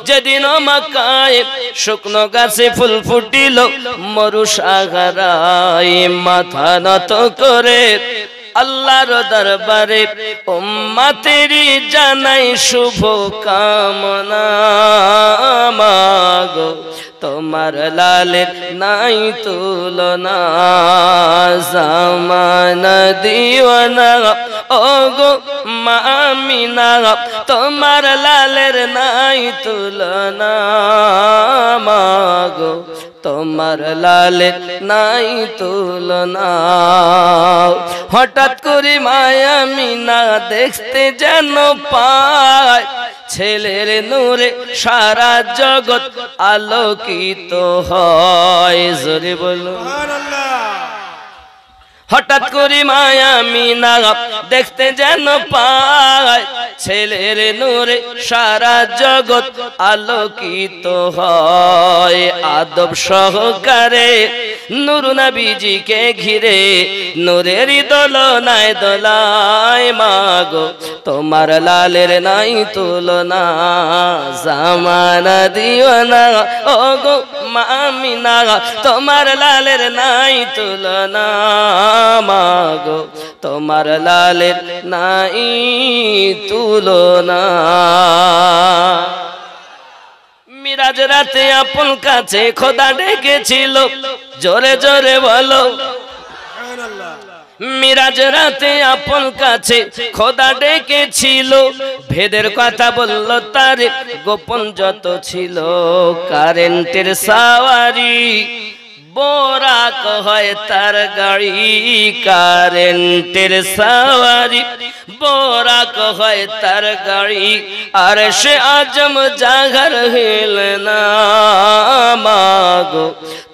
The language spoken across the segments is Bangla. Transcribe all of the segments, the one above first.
যেদিন মক্কায় শুকনো গাছে ফুল ফুটিল মরু সাগরায় মাথা নত করে আল্লাহর দরবারে উম্মতেরই জানাই শুভ কামনা মাগো তোমার লালের নাই তুলনা জামানা দিওয়ানা ওগো মা আমিনা তোমার লালের নাই তুলনা মাগো তোমার লালের নাই তুলনা হঠাৎ করে মায়া আমিনা দেখতে যেন পায় ছেলের নূরে সারা জগৎ আলোকিত হয় জোরে বলো সুবহানাল্লাহ হঠাৎ করে মায়া আমিনা দেখতে যেন পায় ছেলের নূরে সারা জগৎ আলোকিত হয় আদব সহকারে নূর নবীজিকে ঘিরে নূরের দোলনায় দোলায় মাগো তোমার লালের নাই তুলনা জামানা দিওয়ানা ওগো মা আমিনা তোমার লালের নাই তুলনা মাগো তোমার লালের নাই তুলনা মিরাজ রাতে আপন কাছে খোদা ডেকেছিল জোরে জোরে বলো সুবহানাল্লাহ মিরাজ রাতে আপন কাছে খোদা ডেকেছিল ভেদের কথা বলল তার গোপন যত ছিল কারেন্টের সাওয়ারি বোরাক হয় তার গাড়ি কারেন্টের সাওয়ারি বোরাক হয় তার গাড়ি আর সে আজম জাগার হিল না মাগো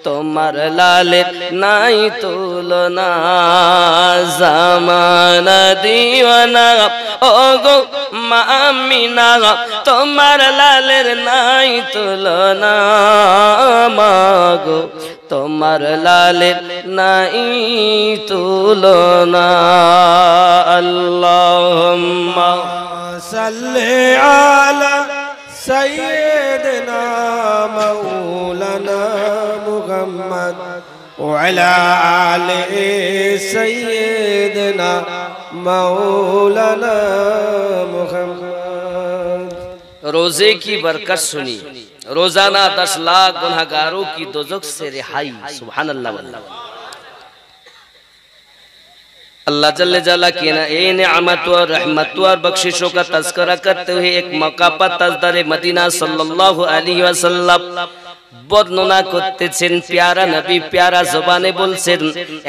তোমার লালের নাই তুলনা জামানা দিওয়ানা ওগো মা আমিনা তোমার লালের নাই তুলনা মাগো তোমার লালের নাই তুলনা আল্লাহুম্মা সাল্লি আলা সাইয়্যিদিনা মাওলানা মুহাম্মদ ওয়া আলা আলি সাইয়্যিদিনা মাওলানা মুহাম্মদ रोजे की बरकत सुनी रोजाना 10 लाख गुनहगारों की दोजख से रिहाई सुभान अल्लाह अल्लाह जल्ले जला की नेमत और रहमत और बख्शिशों का तज़किरा करते हुए एक मौका पर ताजदार मदीना सल्लल्लाहु अलैहि वसल्लम বর্ণনা করতেছেন প্যারা নবী প্যারা জবানে বলছেন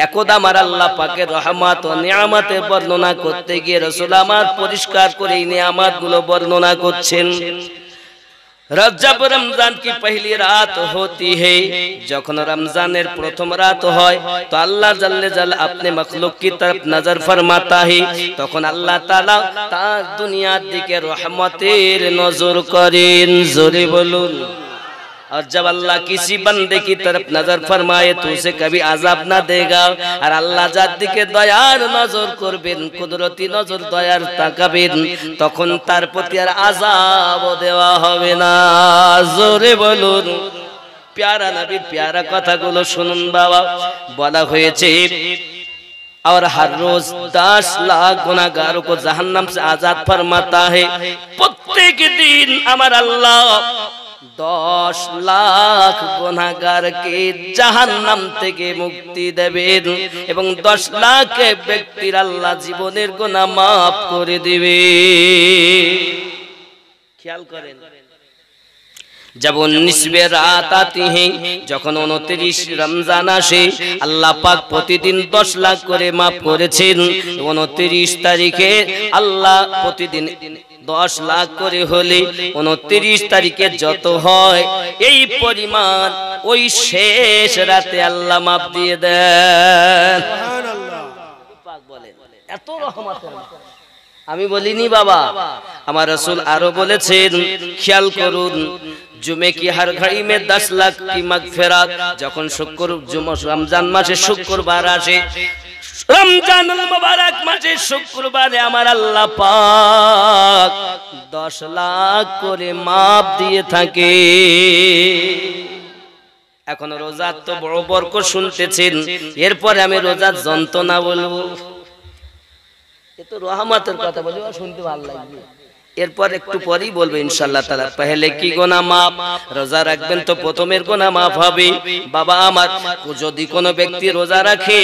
একদা আমার আল্লাহ পাকের রহমত ও নিয়ামতের বর্ণনা করতে গিয়ে রাসূল আমার পরিষ্কার করে এই নিয়ামতগুলো বর্ণনা করছেন रजब रमजान की पहली रात होती है जखन रमजानेर प्रथम रात হয় तो अल्लाह जल्ले जल अपने मखलूक की तरफ नजर फरमाता है तखन अल्लाह ताला तार दुनियार दिके रहमतेर नजर करें जोरे बोलुन और जब अल्लाह किसी बंदे की तरफ नजर फरमाए तो उसे कभी आजाब ना देगा और अल्लाह जार दिके दयार नजर करबेन कुदरती नजर दयार ताकाबेन तखन तार प्रति आर आजाब देवा होबे ना जोरे बोलुन प्यारा नबी प्यारा कथागुलो शुनुन बाबा बला हयेछे और हर रोज 10 लाख गुनाहगारों को जहन्नम से आजाद फरमाता है प्रत्येक दिन अमर अल्लाह 10 लाख गुनाहगार के जहन्नम থেকে মুক্তি দেবেন এবং 10 লাখ ব্যক্তির আল্লাহ জীবনের গুনাহ maaf করে দিবে খেয়াল করেন जब 19वें रात आती है যখন 29 रमजान আসে আল্লাহ পাক প্রতিদিন 10 লাখ করে maaf করেছেন 29 তারিখে আল্লাহ প্রতিদিন 10 লাখ করে হলে 29 তারিখে যত হয় এই পরিমাণ ওই শেষ রাতে আল্লাহ maaf দিয়ে দেন সুবহানাল্লাহ পাক বলেন এত রহমতের আমি বলিনি বাবা আমার রাসূল আরো বলেছেন খেয়াল করুন जुमे की हर घड़ी में 10 लाख की मगफिरत जखन शुक्र जुमा रमजान मासे शुक्रवार आसे রমজানুল মুবারক মাসে শুক্রবারে আমার আল্লাহ পাক 10 লাখ করে মাপ দিয়ে থাকে। এখন রোজার তো বড় বরকত শুনতেছেন, এরপরে আমি রোজার যন্ত্রণা বলবো, এ তো রহমতের কথা বলবো, শুনতে ভালো লাগবে। এরপর একটু পরেই বলবো ইনশাআল্লাহ তাআলা। পহলে কি গুনাহ মাফ, রোজা রাখবেন তো প্রথমের গুনাহ মাফ হবে। বাবা আমার, যদি কোনো ব্যক্তি রোজা রাখে,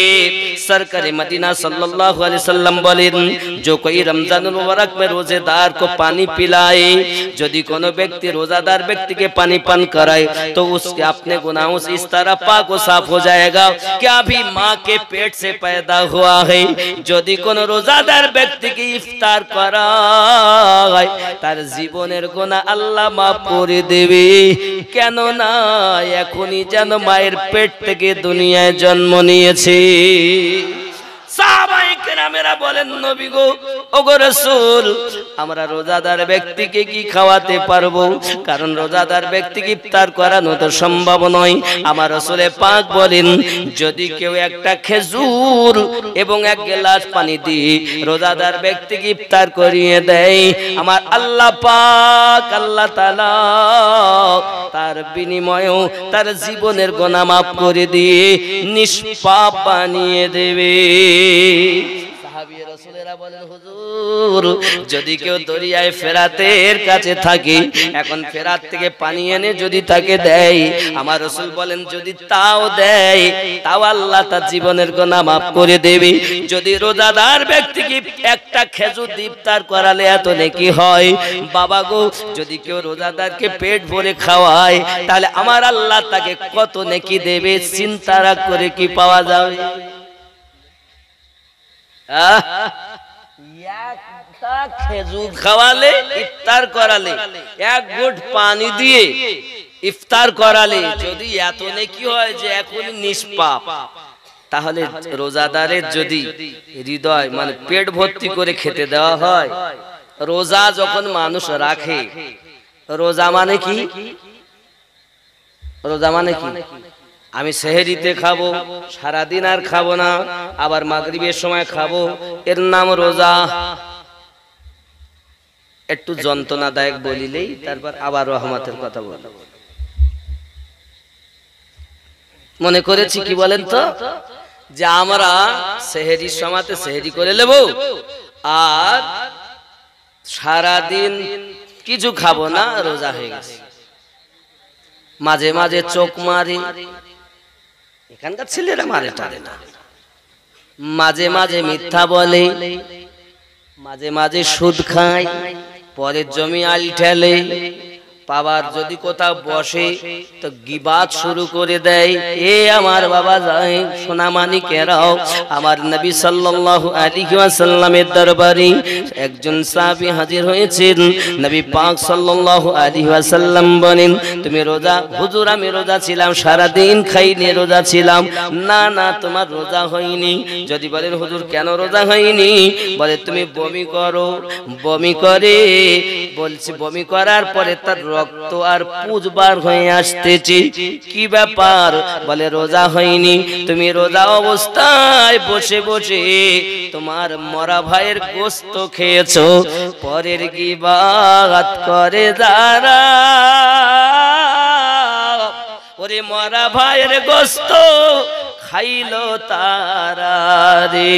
সরকারে মদিনা सल्लल्लाहु अलैहि वसल्लम বলেন, जो कोई रमजानुल मुबारक में रोजेदार को पानी पिलाए, यदि কোনো ব্যক্তি रोजादार व्यक्ति के पानी पान कराए तो उसके अपने गुनाहों से इस तरह पाक व साफ हो जाएगा कि अभी माँ के पेट से पैदा हुआ है। यदि কোনো रोजादार व्यक्ति की इफ्तार कराए তার জীবনের গুনাহ আল্লাহ মাফ করে দেবে। কেন না এখনই যেন মায়ের পেট থেকে দুনিয়ায় জন্ম নিয়েছে। সাহাবায়ে কেরামেরা বলেন, নবী গো, ওগো রাসূল, আমরা রোজাদার ব্যক্তিকে কি খাওয়াতে পারবো? কারণ রোজাদার ব্যক্তিকে ইফতার করানো তো সম্ভব নয়। আমার রাসূল পাক বলেন, যদি কেউ একটা খেজুর এবং এক গ্লাস পানি দিয়ে রোজাদার ব্যক্তিকে ইফতার করিয়ে দেয়, আমার আল্লাহ পাক আল্লাহ তাআলা তার বিনিময়েও তার জীবনের গুনাহ মাফ করে দিয়ে নিষ্পাপ বানিয়ে দেবে। সাহাবী রাসূলেরা বলেন, হুজুর, যদি কেউ দরিয়ায় ফেরাতের কাছে থাকে, এখন ফেরাত থেকে পানি এনে যদি তাকে দেয়, আমার রাসূল বলেন, যদি তাও দেয়, তাও আল্লাহ তার জীবনের গুনাহ মাফ করে দেবে। যদি রোজাদার ব্যক্তিকে একটা খেজুর ইফতার করালে এত নেকি হয়, বাবা গো, যদি কেউ রোজাদারকে পেট ভরে খাওয়ায়, তাহলে আমার আল্লাহ তাকে কত নেকি দেবে চিন্তা করে কি পাওয়া যাবে? একটা খেজুর খাওয়ালে, ইফতার করালে, এক ঘুট পানি দিয়ে ইফতার করালে যদি এত নেকি হয় যে এখনই নিষ্পাপ, তাহলে রোজাদারের যদি হৃদয় মানে পেট ভর্তি করে খেতে দেওয়া হয়, রোজা যখন মানুষ রাখে, রোজা মানে কি? রোজা মানে কি? আমি সেহরিতে খাবো, সারাদিন আর খাবো না, আবার মাগরিবের সময় খাবো, এর নাম রোজা। একটু যন্ত্রণাদায়ক বলিলেই তারপর আবার রহমতের কথা বল। মনে করেছি কি বলেন তো, যে আমরা সেহরির সময়তে সেহরি করে নেব আর সারাদিন কিছু খাবো না, রোজা হয়ে গেছে। মাঝে মাঝে চোখ মারে, এখানকার ছেলেরা মারে টারে না, মাঝে মাঝে মিথ্যা বলে, মাঝে মাঝে সুদ খায়, পরের জমি আল ঠেলে, পাবার যদি কোথাও বসে তো গিবাত শুরু করে দেয়। এ আমার বাবা যায় সোনামানিকেরাও, আমার নবী সাল্লাল্লাহু আলাইহি ওয়াসাল্লামের দরবারে একজন সাহাবী হাজির হয়েছেন। নবী পাক সাল্লাল্লাহু আলাইহি ওয়াসাল্লাম বলেন, তুমি রোজা? হুজুর, আমি রোজা ছিলাম, সারা দিন খাইনি, রোজা ছিলাম। না না, তোমার রোজা হয়নি। যদি বলেন হুজুর কেন রোজা হয়নি? বলে তুমি বমি করো, বমি করে, বলছি বমি করার পরে তার রক্ত আর পুজ বার হয়ে আসতেছে, কি ব্যাপার? বলে রোজা হয়নি, তুমি রোজা অবস্থায় বসে বসে তোমার মরা ভাইয়ের গোশত খেয়েছো। পরের গীবাত করে যারা, ওরে মরা ভাইয়ের গোশত খাইলো তারা রে।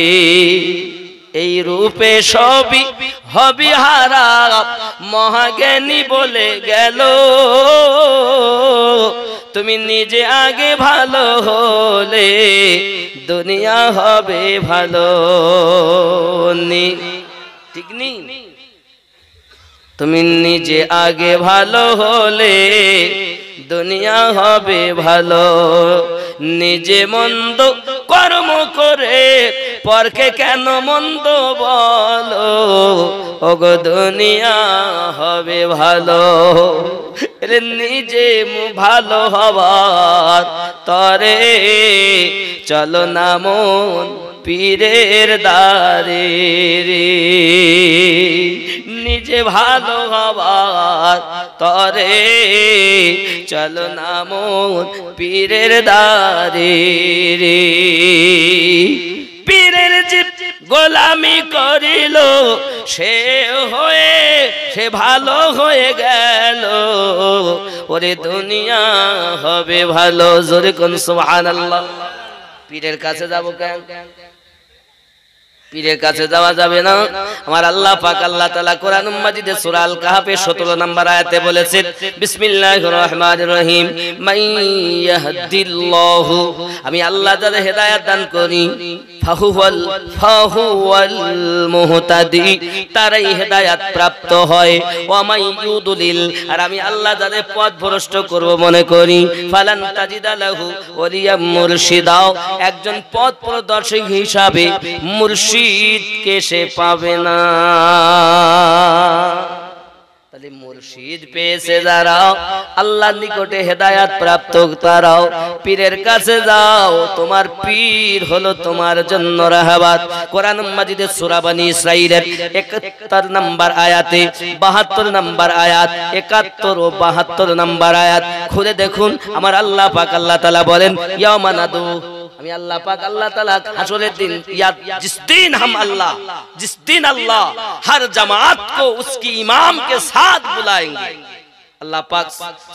এই রূপে সবই হবি হারা, মহাজ্ঞানী বলে গেল, তুমি নিজে আগে ভালো হলে দুনিয়া হবে ভালো। ঠিক নেই? তুমি নিজে আগে ভালো হলে দুনিয়া হবে ভালো। নিজে মন্দ কর্ম করে পরকে কেন মন্দ বলো, ওগো দুনিয়া হবে ভালো। নিজে ভালো হবার তরে চলো না মন পীরের দারে রে। নিজে ভালো হবার তরে চলো না মন পীরের দারে রে। পীরের যে গোলামি করিল সে ভালো হয়ে গেল, ওরে দুনিয়া হবে ভালো। জোরে কোন সুবহানাল্লাহ। পীরের কাছে যাব কেন? পীরের কাছে যাওয়া যাবে না। আমার আল্লাহ পাক আল্লাহ তাআলা কোরআন মাজিদে সূরা আল কাহফের 17 নম্বর আয়াতে বলেছেন, বিসমিল্লাহির রহমানির রহিম, মাইয়াহদিল্লাহু, আমি আল্লাহ যাদের হেদায়েত দান করি, ফাহুয়াল মুহতাদি, তারাই হেদায়েত প্রাপ্ত হয়। ওয়া মাইয়ুদলিল, আর আমি আল্লাহ যাদের পথ ভ্রষ্ট করব মনে করি, ফালান তাজিদা লাহু ওয়ালিয়াম মুরশিদা, একজন পথ প্রদর্শক হিসাবে মুরশিদ কে সে পাবে না। তাহলে মুর্শিদ পেয়েছে যারা, আল্লাহর নিকটে হেদায়েত প্রাপ্ত তারাও পীরের কাছে যাও, তোমার পীর হলো তোমার জন্য রাহবাত। কোরআন মাজিদের সূরা বনী ইসরাঈলের 71 নম্বর আয়াতে 72 নম্বর আয়াত, 71 ও 72 নম্বর আয়াত খুলে দেখুন। আমার আল্লাহ পাক আল্লাহ তাআলা বলেন, ইয়াওমা নাদু, আমি আল্লাহ পাক আল্লাহ তাআলা হাসরের दिन जिस दिन हम अल्लाह जिस दिन अल्लाह हर जमात को उसकी इमाम के साथ बुलाएंगे। अल्लाह पाक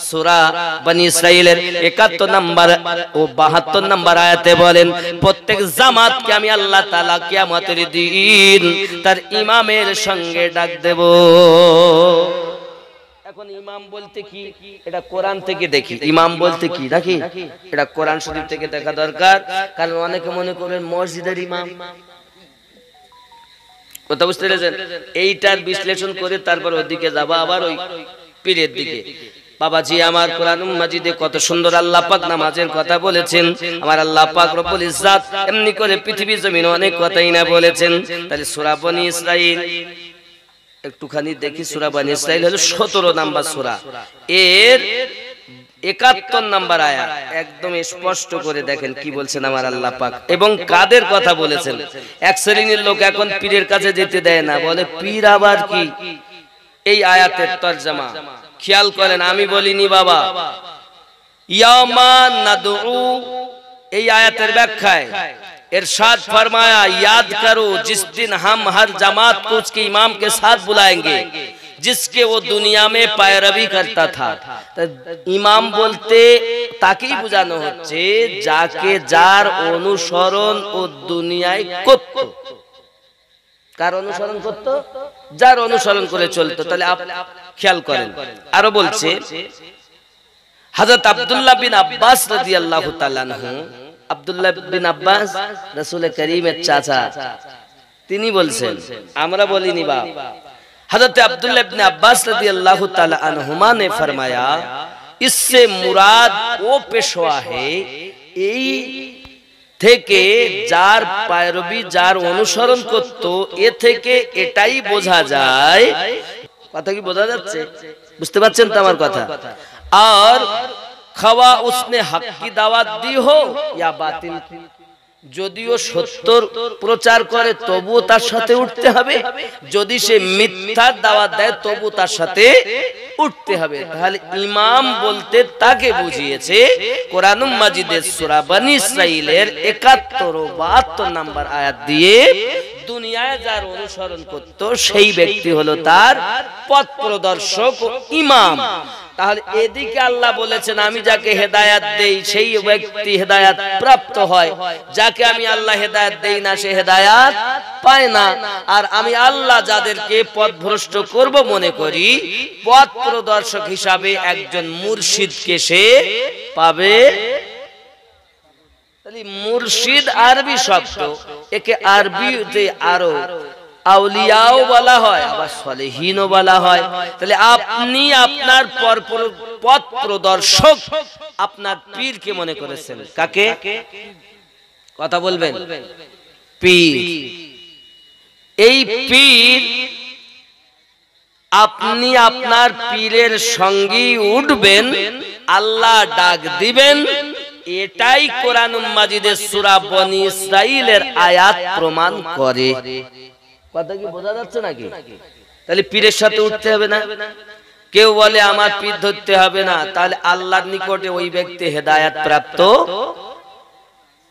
सूरा बनी इस्राइलेर 71 नंबर ও 72 नंबर আয়াতে বলেন, প্রত্যেক জামাতকে আমি আল্লাহ তাআলা কিয়ামতের দিন তার ইমামের সঙ্গে ডাক দেব। এখন ইমাম বলতে কি, এটা কোরআন থেকে দেখি। ইমাম বলতে কি নাকি, এটা কোরআন শরীফ থেকে দেখা দরকার। কারণ অনেকে মনে করেন মসজিদের ইমাম, কথা বুঝতে পেরেছেন? এইটার বিশ্লেষণ করে তারপর ওদিকে যাবা, আবার ওই পীরের দিকে। বাবাজি আমার, কোরআন মাজিদে কত সুন্দর আল্লাহ পাক নামাজের কথা বলেছেন। আমার আল্লাহ পাক রব্বুল ইজ্জাত এমনি করে পৃথিবী জমিনে অনেক কথাই না বলেছেন। তাহলে সূরা বনী ইসরাঈল একটুখানি দেখি। সূরা বনী ইসরাঈল হলো 17 নাম্বার সূরা, এর 71 নাম্বার আয়াত একদম স্পষ্ট করে দেখেন কি বলছেন আমার আল্লাহ পাক, এবং কাদের কথা বলেছেন। এক শ্রেণীর লোক এখন পীরের কাছে যেতে দেয় না, বলে পীর আবার কি। এই আয়াতের তরজমা খেয়াল করেন, আমি বলিনি বাবা। ইয়ামা নাদউ, এই আয়াতের ব্যাখ্যায় इरशाद फरमाया, याद करो जिस दिन हम हर जमात को उसके इमाम के साथ बुलाएंगे जिसके वो दुनिया में पैरवी करता था। इमाम बोलते ताकि बुझानो হচ্ছে যাকে যার অনুসরণ ও দুনিয়ায় করত। কার অনুসরণ করত? যার অনুসরণ করে চলতো। তাহলে খেয়াল করেন, আরো বলছে হযরত আব্দুল্লাহ বিন আব্বাস রাদিয়াল্লাহু তাআলা আনহু, আব্দুল্লাহ বিন আব্বাস রাসূল করিমের চাচা, তিনি বলছেন, আমরা বলিনি বাপ। हज़रत अब्दुल्लाह इब्न अब्बास रज़ियल्लाहु ताला अन्हुमा ने फरमाया, इससे मुराद वो पेशवा है এই থেকে যার পায়রবি যার অনুসরণ করত, এ থেকে এটাই বোঝা যায়। কথা কি বোঝা যাচ্ছে? বুঝতে পারছেন তো আমার কথা? আর খাওয়া उसने हक की दावत दी हो या बातिल, যদিও সত্যর প্রচার করে তবুও তার সাথে উঠতে হবে, যদি সে মিথ্যার দাওয়াত দেয় তবু তার সাথে উঠতে হবে। তাহলে ইমাম বলতে তাকে বুঝিয়েছে কোরআন মাজিদের সূরা বনী ইসরাঈলের 71 ও 72 নম্বর আয়াত দিয়ে, দুনিয়ায় যার অনুসরণ করত সেই ব্যক্তি হলো তার পথ প্রদর্শক ও ইমাম। তাহলে এদিকে আল্লাহ বলেছেন আমি যাকে হেদায়েত দেই সেই ব্যক্তি হেদায়েত প্রাপ্ত হয়, যাকে আমি আল্লাহ হেদায়েত দেই না সে হেদায়েত পায় না। আর আমি আল্লাহ যাদেরকে পথভ্রষ্ট করব মনে করি, পথ প্রদর্শক হিসাবে একজন মুর্শিদকে সে পাবে। তাহলে মুর্শিদ আরবি শব্দ, একে আরবিতে আরো আউলিয়াও বলা হয়, আবার সালেহিনও বলা হয়। তাহলে আপনি আপনার পথ প্রদর্শক আপনার পীরকে মনে করেছেন কাকে? কথা বলবেন, পীর। এই পীর, আপনি আপনার পীরের সঙ্গী উঠবেন, আল্লাহ ডাক দিবেন, এটাই কোরআন মাজিদের সূরা বনী ইসরাঈলের আয়াত প্রমাণ করে। কথা কি বোঝা যাচ্ছে নাকি? তাহলে পীরের সাথে উঠতে হবে না। কেউ বলে আমার পীর ধরতে হবে না, তাহলে আল্লাহর নিকটে ওই ব্যক্তি হেদায়েত প্রাপ্ত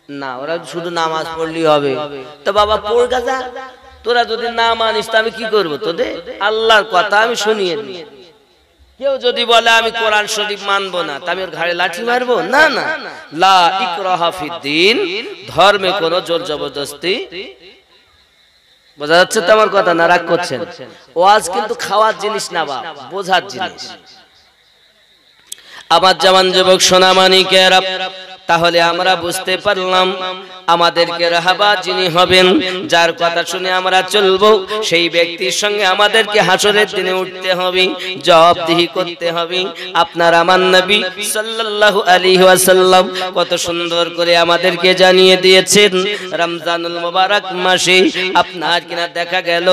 না, ওরা শুধু নামাজ পড়লেই হবে। তো বাবা পড় গাজা, তোরা যদি না মানিস আমি কি করবো? তোদের আল্লাহর কথা আমি শুনিয়ে দিই। কেউ যদি বলে আমি কোরআন শরীফ মানবো না, তা আমি ওর ঘাড়ে লাঠি মারবো? না না, লা ইকরাহা ফিদ্দিন, ধর্মে কোনো জোর জবরদস্তি। বোঝা যাচ্ছে তো আমার কথা? না রাগ করছেন? ওয়াজ কিন্তু খাওয়ার জিনিস না বাপ, বোঝার জিনিস। আমার জওয়ান যুবক সোনামানিকেরা, তাহলে আমরা বুঝতে পারলাম আমাদেরকে রাহাবাত যিনি হবেন, যার কথা শুনে আমরা চলবো, সেই ব্যক্তির সঙ্গে আমাদেরকে হাসরের দিনে উঠতে হবে, জবাবদিহি করতে হবে। আপনার আমার নবী সাল্লাল্লাহু আলাইহি ওয়াসাল্লাম কত সুন্দর করে আমাদেরকে জানিয়ে দিয়েছেন, রমজানুল মুবারক মাসে আপনার কিনা দেখা গেল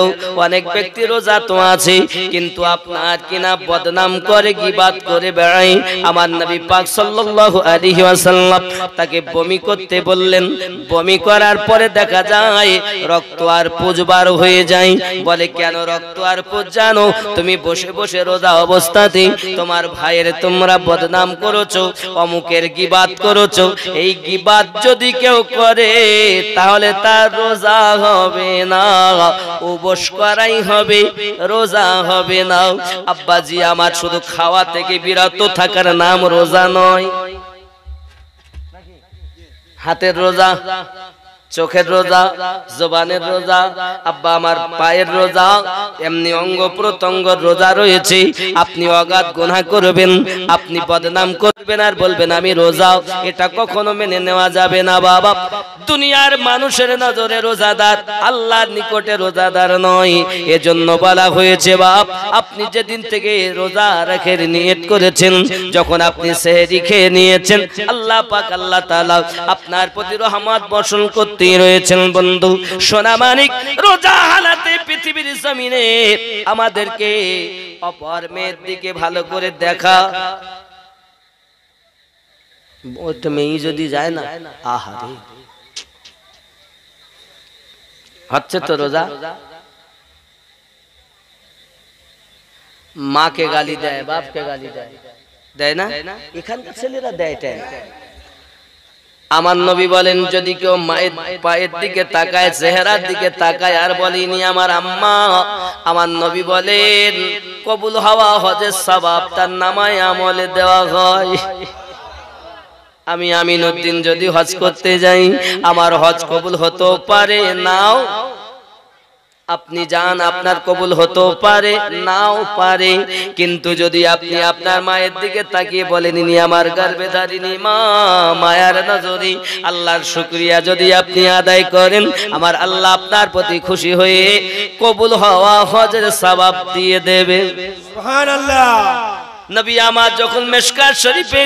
অনেক ব্যক্তি রোজা তো আছে, কিন্তু আপনার কিনা বদনাম করে, গীবাত করে বেড়ায়। আমার নবী পাক সাল্লাল্লাহু আলাইহি ওয়াসাল্লাম তাকে বমি করতে বললেন। বমি করার পরে দেখা যায় রক্ত আর পুঁজ বার হয়ে যায়। বলে কেন রক্ত আর পুঁজ? জানো, তুমি বসে বসে রোজা অবস্থাতে তোমার ভাইয়ের তোমরা বদনাম করেছো, অমুকের গীবাত করেছো। এই গীবাত যদি কেউ করে তাহলে তার রোজা হবে না, উপোস করাই হবে, রোজা হবে না। আব্বাজি আমার, শুধু খাওয়া থেকে বিরত থাকার নাম রোজা নয়। হাতের রোজা, চোখের রোজা, জবানের রোজা, আব্বা আমার পায়ের রোজা, এমনি অঙ্গ প্রত্যঙ্গ রোজা রয়েছে। আপনি অগাধ গুনাহ করবেন, আপনি বদনাম করবেন আর বলবেন আমি রোজা, এটা কখনো মেনে নেওয়া যাবে না বাবা। দুনিয়ার মানুষের নজরে রোজাদার, আল্লাহর নিকটে রোজাদার নয়। এজন্য বলা হয়েছে বাপ, আপনি যেদিন থেকে রোজা রাখার নিয়ত করেছেন, যখন আপনি সেহরি খেয়ে নিয়েছেন, আল্লাহ পাক আল্লাহ তাআলা আপনার প্রতি রহমত বর্ষণ করতে রয়েছেন। বন্ধু সোনামানিক, রোজা হালাতে পৃথিবীর জমিনে আমাদেরকে অপর মেয়ের দিকে ভালো করে দেখা। ওটা মেয়ে যদি যায় না, আহারে হচ্ছে তো রোজা। মাকে গালি দেয়, বাপকে গালি দেয়, দেয় না? এখানকার ছেলেরা দেয়। আমার নবী বলেন, যদি কেউ মায়ের পায়ের দিকে তাকায়, চেহারার দিকে তাকায় আর বলেনি আমার আম্মা, আমার নবী বলেন কবুল হওয়া হজের সওয়াব তার নামায় আমলে দেওয়া হয়। আমি আমিনুদ্দিন যদি হজ করতে যাই, আমার হজ কবুল হতে পারে, নাও আপনি যান, আপনার কবুল হতেও পারে, নাও পারে। কিন্তু যদি আপনি আপনার মায়ের দিকে তাকিয়ে বলেন ইনি আমার গর্ভে ধারিণী মা, মায়ার নজরে আল্লাহর শুকরিয়া যদি আপনি আদায় করেন, আমার আল্লাহ আপনার প্রতি খুশি হয়ে কবুল হওয়া হজের সওয়াব দিয়ে দেবে। সুবহানাল্লাহ। নবী আমার যখন মিশকাত শরীফে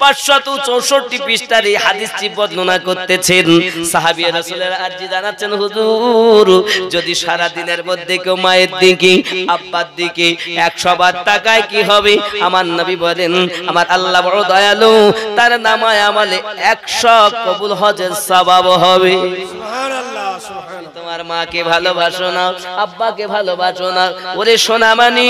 564 পৃষ্ঠার এই হাদিসটি বর্ণনা করতেছেন, সাহাবী রাসূলের আরজি জানাচ্ছেন, হুজুর যদি সারা দিনের মধ্যে কেউ মায়ের দিকে, আব্বার দিকে 100 বার তাকায় কি হবে? আমার নবী বলেন আমার আল্লাহ বড় দয়ালু, তার নামায় আমলে 100 কবুল হজের সওয়াব হবে। সুবহানাল্লাহ, সুবহানাল্লাহ। তোমার মাকে ভালোবাসো না, আব্বাকে ভালোবাসো না, ওরে সোনামানি,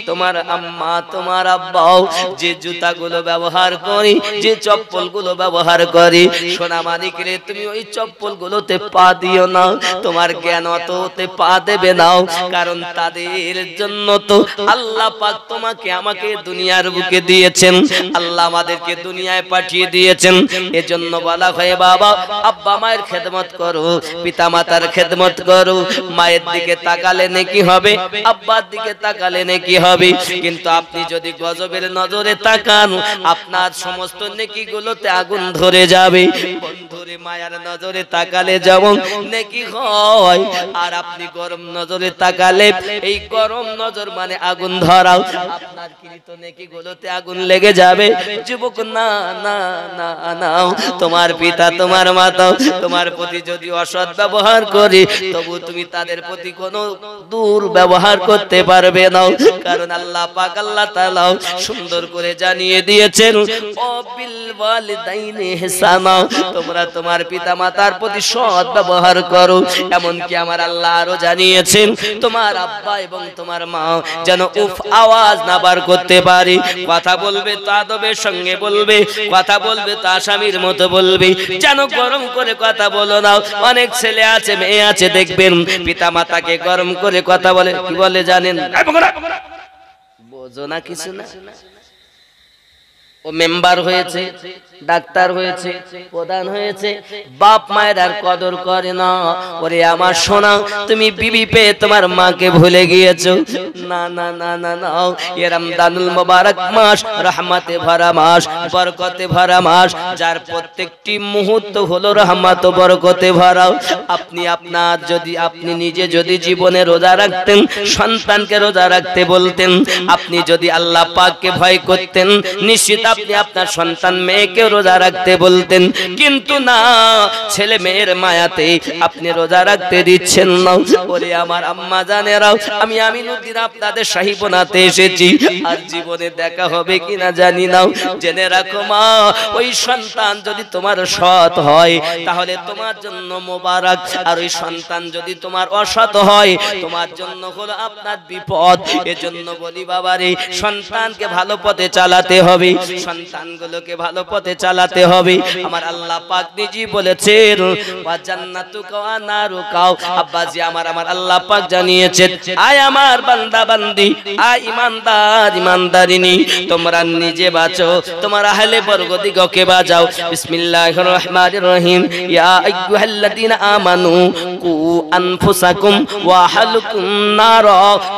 তোমার আম্মা তোমার আব্বাও যে জুতাগুলো ব্যবহার করি, যে চপ্পলগুলো ব্যবহার করি, সোনামানিক রে তুমি ওই চপ্পলগুলোতে পা দিও না, তোমার জ্ঞান অততে পা দেবে না, কারণ তাদের জন্য তো আল্লাহ পাক তোমাকে আমাকে দুনিয়ার বুকে দিয়েছেন, আল্লাহ আমাদেরকে দুনিয়ায় পাঠিয়ে দিয়েছেন। এজন্য বলা হয় বাবা আব্বা মায়ের খেদমত করো, পিতা মাতার খেদমত করো। মায়ের দিকে তাকালে নেকি হবে, আব্বার দিকে তাকালে নেকি হবে। কিন্তু আপনি যদি গজবের নজরে তাকান, আপনার সমস্ত নেকিগুলোতে আগুন ধরে যাবে। বন্ধুরে মায়ার নজরে তাকালে যেমন নেকি হয়, আর আপনি গরম নজরে তাকালে এই গরম নজর মানে আগুন ধরাও, আপনার কৃত নেকিগুলোতে আগুন লেগে যাবে। যুবক না না না না, তোমার পিতা তোমার মাতা তোমার প্রতি যদি অসৎ ব্যবহার করে, তবু তুমি তাদের প্রতি কোনো দুর্ব্যবহার করতে পারবে না, কারণ আল্লাহ পাক আল্লাহ তাআলা সুন্দর করে জানিয়ে দিয়েছেন ও বিল ওয়ালিদাইনি ইহসানা, তোমরা তোমার পিতামাতার প্রতি সৎ ব্যবহার করো। এমনকি আমার আল্লাহ আরো জানিয়েছেন তোমার আব্বা এবং তোমার মা যেন উফ আওয়াজ না বার করতে পারে। কথা বলবে তো আদবের সঙ্গে বলবে, কথা বলবে তো আসামির মতো বলবে, যেন গরম করে কথা বলো না। অনেক ছেলে আছে মেয়ে আছে দেখবেন পিতামাতাকে গরম করে কথা বলে, কি বলে জানেন? বোঝো না কিছু না, ও মেম্বার হয়েছে, ডাক্তার হয়েছে, প্রধান হয়েছে, বাপ মায়ের আর কদর করে না। ওরে আমার সোনা, তুমি বিবি পেয়ে তোমার মাকে ভুলে গিয়েছো। না না না না না, এ রমজানুল মুবারক মাস রহমতে ভরা মাস, বরকতে ভরা মাস, যার প্রত্যেকটি মুহূর্ত হলো রহমত ও বরকতে ভরা। আপনি নিজে যদি জীবনে রোজা রাখতেন, সন্তানকে রোজা রাখতে বলতেন, আপনি যদি আল্লাহ পাককে ভয় করতেন, নিশ্চিত আপনি আপনার সন্তান মেয়েকে রোজা রাখতে বলতেন। কিন্তু না, ছেলে মেয়ের মায়াতে আপনি রোজা রাখতে দিচ্ছেন না। ওরে আমার আম্মা জানেরাও, আমি আমিনুদ্দিন আপনাদের শাহী বোনাতে এসেছি, আর জীবনে দেখা হবে কিনা জানি না। জেনে রাখো মা, ওই সন্তান যদি তোমার সৎ হয় তাহলে তোমার জন্য মোবারক, আর ওই সন্তান যদি তোমার অসৎ হয় তোমার জন্য হলো আপনার বিপদ। এজন্য বলি বাবারে, সন্তানকে ভালো পথে চালাতে হবে, সন্তানগুলোকে ভালো পথে চালাতে হবে। আমার আল্লাহ পাক নিজেই বলেছেন ওয়া জান্নাতুকা ওয়া নারুকা। আব্বাজি আমার আল্লাহ পাক জানিয়েছেন, আয় আমার বান্দা বান্দি, আয় ইমানদার ইমানদারিনী, তোমরা নিজে বাঁচো, তোমার আহলে বর্গদিগকে বাঁচাও। বিসমিল্লাহির রহমানির রহিম। ইয়া আইয়ুহাল্লাযীনা আমানু কু আনফুসাকুম ওয়া আহলিকুম নার।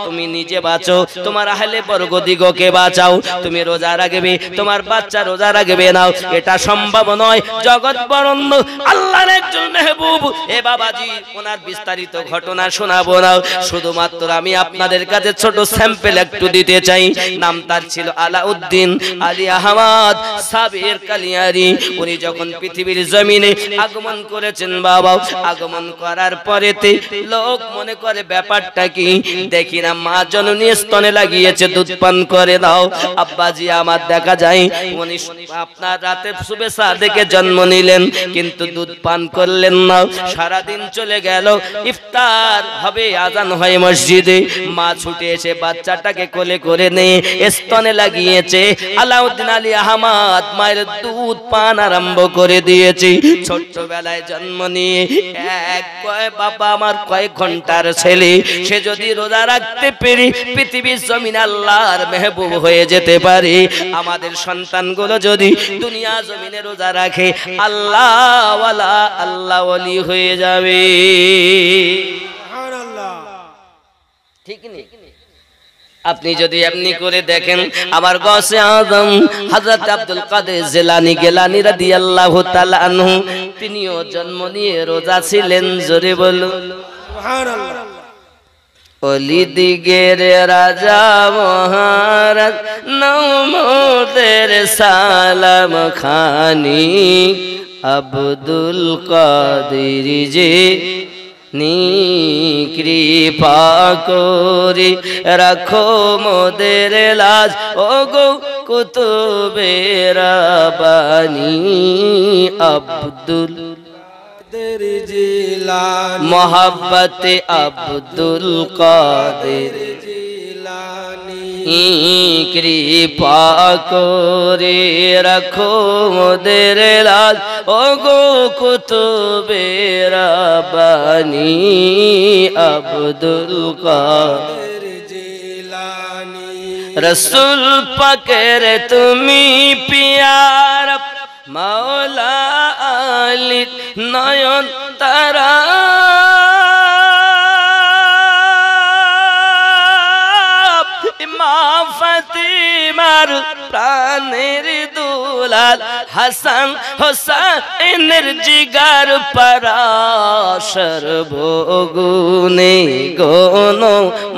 তুমি নিজে বাঁচো, তোমার আহলে বর্গদিগকে বাঁচাও। তুমি রোজা রাখবে, তোমার বাচ্চা রোজা রাখবে না, এটা সম্ভব নয়। জগৎ বরণ্য আল্লাহর একজন মেহবুব, এ বাবাজি ওনার বিস্তারিত ঘটনা শোনাবো না, শুধুমাত্র আমি আপনাদের কাছে ছোট স্যাম্পল একটু দিতে চাই। নাম তার ছিল আলাউদ্দিন আলী আহমদ সাবির কালিয়ারি। উনি যখন পৃথিবীর জমিনে আগমন করেছেন বাবা, আগমন করার পরেতে লোক মনে করে ব্যাপারটা কি, দেখি না মা জননী স্তনে লাগিয়েছে, দুধ পান করে দাও। আব্বাজি আমার দেখা যায় উনি আপনার রাতে সুবে সাদেকে জন্ম নিলেন, কিন্তু দুধ পান করলেন না। সারাদিন চলে গেল, ইফতার হবে, আজান হয় মসজিদে, মা ছুটে এসে বাচ্চাটাকে কোলে করে নিয়ে স্তনে লাগিয়েছে। আলাউদ্দিন আলী আহমদ মায়ের দুধ পান আরম্ভ করে দিয়েছে। ছোট্টবেলায় জন্ম নিয়ে বাবা আমার কয়েক ঘন্টার ছেলে, সে যদি রোজা রাখতে পেরে পৃথিবীর জমিন আল্লাহর মেহবুব হয়ে যেতে পারে, আমাদের সন্তানগুলো যদি দুনিয়া জমিনে রোজা রাখে আল্লাহ ওয়ালা আল্লাহ ওয়ালি হয়ে যাবে। সুবহানাল্লাহ। ঠিক নেই? আপনি যদি এমনি করে দেখেন, আমার গৌসে আযম হযরত আব্দুল কাদের জিলানী গিলানী রাদিয়াল্লাহু তাআলা আনহু, তিনিও জন্ম নিয়ে রোজা ছিলেন। জোরে বলুন সুবহানাল্লাহ। অলিদিগের রাজা মহারাজ নমতের সালাম খানি, আব্দুল কাদের যে নি কৃপা করে রাখো মোদের লাজ, ও গো কুতুবে রাব্বানি, আব্দুল কাদের জিলানী, মোহাব্বতে আব্দুল কাদের জিলানী, কৃপা করে রাখো মোদের লাজ, ও গো কুতুবে রাব্বানি, আব্দুল কাদের জিলানী। রসুল পাকের তুমি পিয়ার, মাওলা আলী নয়ন তারা, মা ফাতিমার প্রাণের দুলাল, হাসান হোসেনের জিগার পরাশর ভোগুনে গণ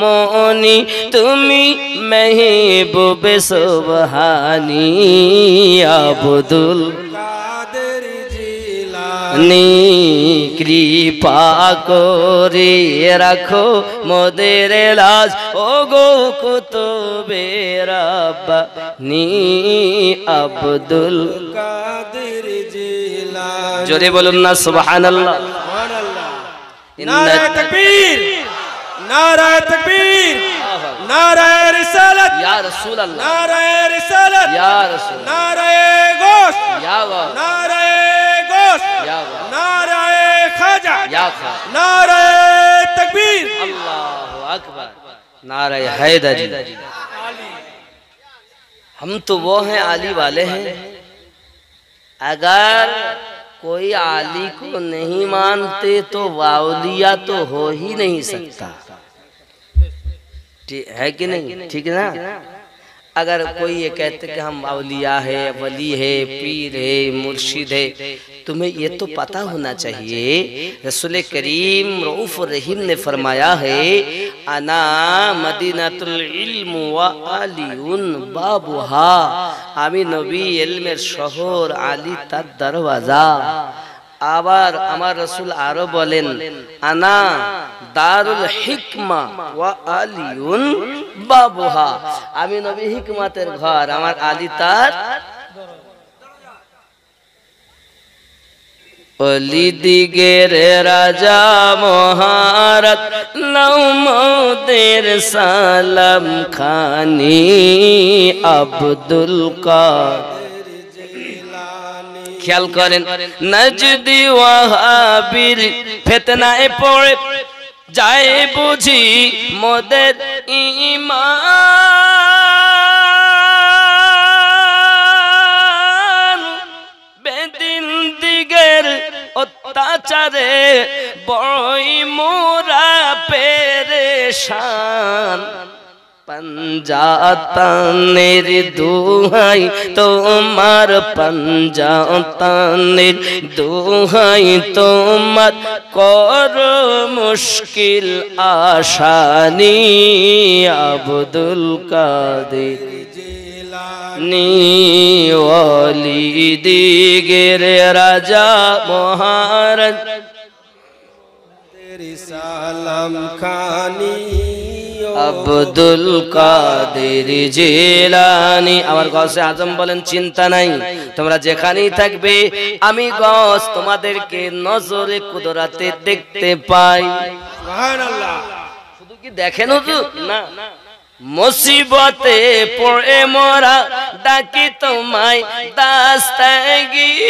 মনি, তুমি মেহবুবে সুবহানি, আব্দুল কাদের জিলানী, কৃপা করে রাখো মোদের লাজ, ও গো কুতুবে রাব্বানি, আব্দুল কাদের জিলানী। জোরে বলুন না সুবহানাল্লাহ। नाराए तकबीर, नाराए तकबीर, नाराए रिसालत या रसूल अल्लाह, नाराए रिसालत या रसूल, नाराए गोश्त, या गौस, नाराए गोश्त, या गौस, नाराए खाजा, या खा, नाराए तकबीर, अल्लाहु अकबर, नारे हैदरी। हम तो वो हैं आली वाले हैं। अगर कोई आली को नहीं मानते तो वाउलिया तो हो ही नहीं सकता, है कि नहीं? ठीक है ना? अगर कोई ये कहते कि हम औलिया है, वली है, पीर है, मुर्शिद है, तुम्हें ये तो पता होना चाहिए रसूल करीम रऊफ रहीम ने फरमाया है, अना मदीनातुल इल्म व आलिउन बाबुहा, आमी नबी इल्मेर शहर, आली तार दरवाजा। আবার আমার রাসূল আরো বলেন, আনা দারুল হিকমা ওয়া আলিউন বাবুহা, আমি নবী হিকমতের ঘর, আমার আলী তার। অলি দিগের রাজা মহারাজ নৌমদের সালাম খানি আব্দুল কাদের। খেয়াল করেন, নজদি ওয়াহাবির ফিতনায় পড়ে যায় বুঝি মোদের ঈমান, বেদিন দিগের অত্যাচারে বড়ই মোরা পেরেশান, पंजातानेर दुहाई तोमार, पंजातानेर दुहाई तोमार, करो मुश्किल आसानी अब्दुल कादिर जिलानी, वली दिगेर राजा महाराज तेरी सालम खानी আব্দুল কাদের জিলানী। আমার গৌসে আজম বলেন, চিন্তা নাই, তোমরা যেখানেই থাকবে আমি গৌস তোমাদেরকে নজরে কুদরতে দেখতে পাই। সুবহানাল্লাহ। শুধু কি দেখেন হুজুর? না, মুসিবতে পড়ে মোরা ডাকি তোমায় দাস্তাগীর,